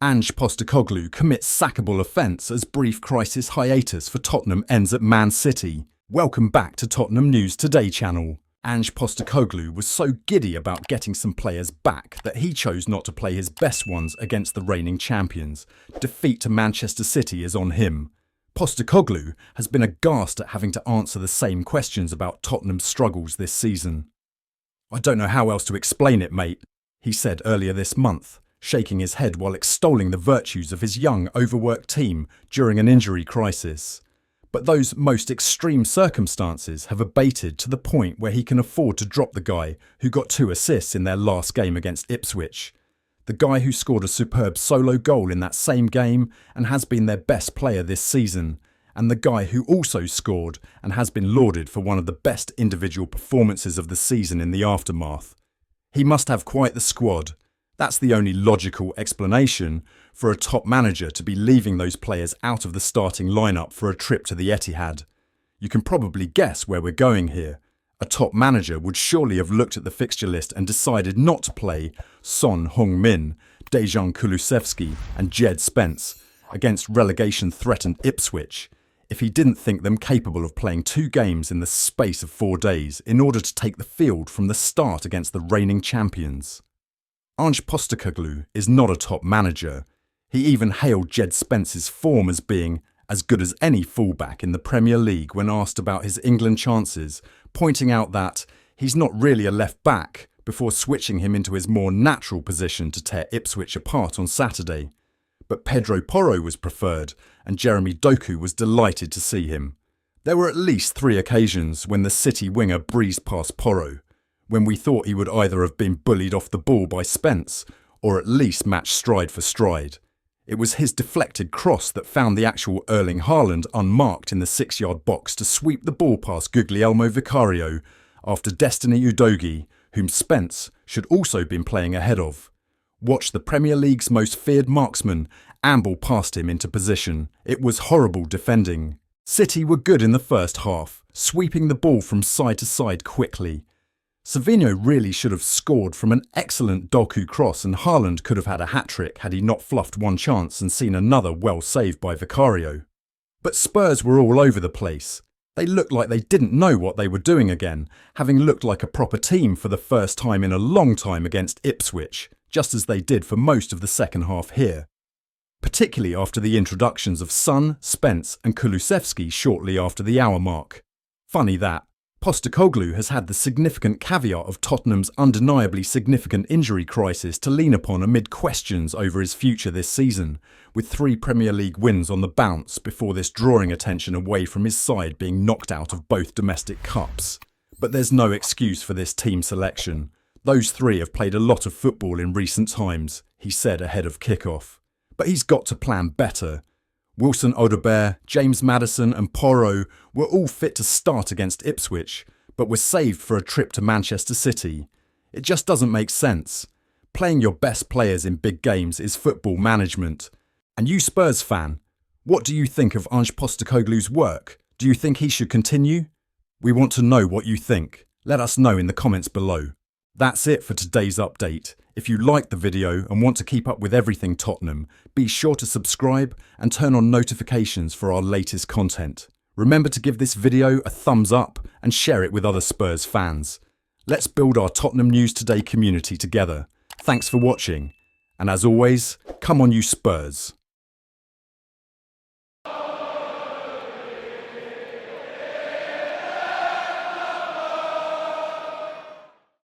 Ange Postecoglou commits sackable offence as brief crisis hiatus for Tottenham ends at Man City. Welcome back to Tottenham News Today channel. Ange Postecoglou was so giddy about getting some players back that he chose not to play his best ones against the reigning champions. Defeat to Manchester City is on him. Postecoglou has been aghast at having to answer the same questions about Tottenham's struggles this season. "I don't know how else to explain it, mate," he said earlier this month, shaking his head while extolling the virtues of his young, overworked team during an injury crisis. But those most extreme circumstances have abated to the point where he can afford to drop the guy who got 2 assists in their last game against Ipswich. The guy who scored a superb solo goal in that same game and has been their best player this season. And the guy who also scored and has been lauded for one of the best individual performances of the season in the aftermath. He must have quite the squad. That's the only logical explanation for a top manager to be leaving those players out of the starting lineup for a trip to the Etihad. You can probably guess where we're going here. A top manager would surely have looked at the fixture list and decided not to play Son Heung-min, Dejan Kulusevski and Djed Spence against relegation-threatened Ipswich if he didn't think them capable of playing 2 games in the space of 4 days in order to take the field from the start against the reigning champions. Ange Postecoglou is not a top manager. He even hailed Djed Spence's form as being as good as any fullback in the Premier League when asked about his England chances, pointing out that he's not really a left back before switching him into his more natural position to tear Ipswich apart on Saturday. But Pedro Porro was preferred and Jeremy Doku was delighted to see him. There were at least 3 occasions when the City winger breezed past Porro, when we thought he would either have been bullied off the ball by Spence or at least matched stride for stride. It was his deflected cross that found the actual Erling Haaland unmarked in the 6-yard box to sweep the ball past Guglielmo Vicario after Destiny Udogie, whom Spence should also been playing ahead of. Watched the Premier League's most feared marksman amble past him into position. It was horrible defending. City were good in the first half, sweeping the ball from side to side quickly. Savinho really should have scored from an excellent Doku cross and Haaland could have had a hat-trick had he not fluffed one chance and seen another well saved by Vicario. But Spurs were all over the place. They looked like they didn't know what they were doing again, having looked like a proper team for the first time in a long time against Ipswich, just as they did for most of the second half here. Particularly after the introductions of Son, Spence and Kulusevski shortly after the hour mark. Funny that. Postecoglou has had the significant caveat of Tottenham's undeniably significant injury crisis to lean upon amid questions over his future this season, with 3 Premier League wins on the bounce before this drawing attention away from his side being knocked out of both domestic cups. But there's no excuse for this team selection. Those 3 have played a lot of football in recent times, he said ahead of kick-off. But he's got to plan better. Wilson Odobert, James Maddison and Porro were all fit to start against Ipswich, but were saved for a trip to Manchester City. It just doesn't make sense. Playing your best players in big games is football management. And you Spurs fan, what do you think of Ange Postecoglou's work? Do you think he should continue? We want to know what you think. Let us know in the comments below. That's it for today's update. If you liked the video and want to keep up with everything Tottenham, be sure to subscribe and turn on notifications for our latest content. Remember to give this video a thumbs up and share it with other Spurs fans. Let's build our Tottenham News Today community together. Thanks for watching. And as always, come on you Spurs.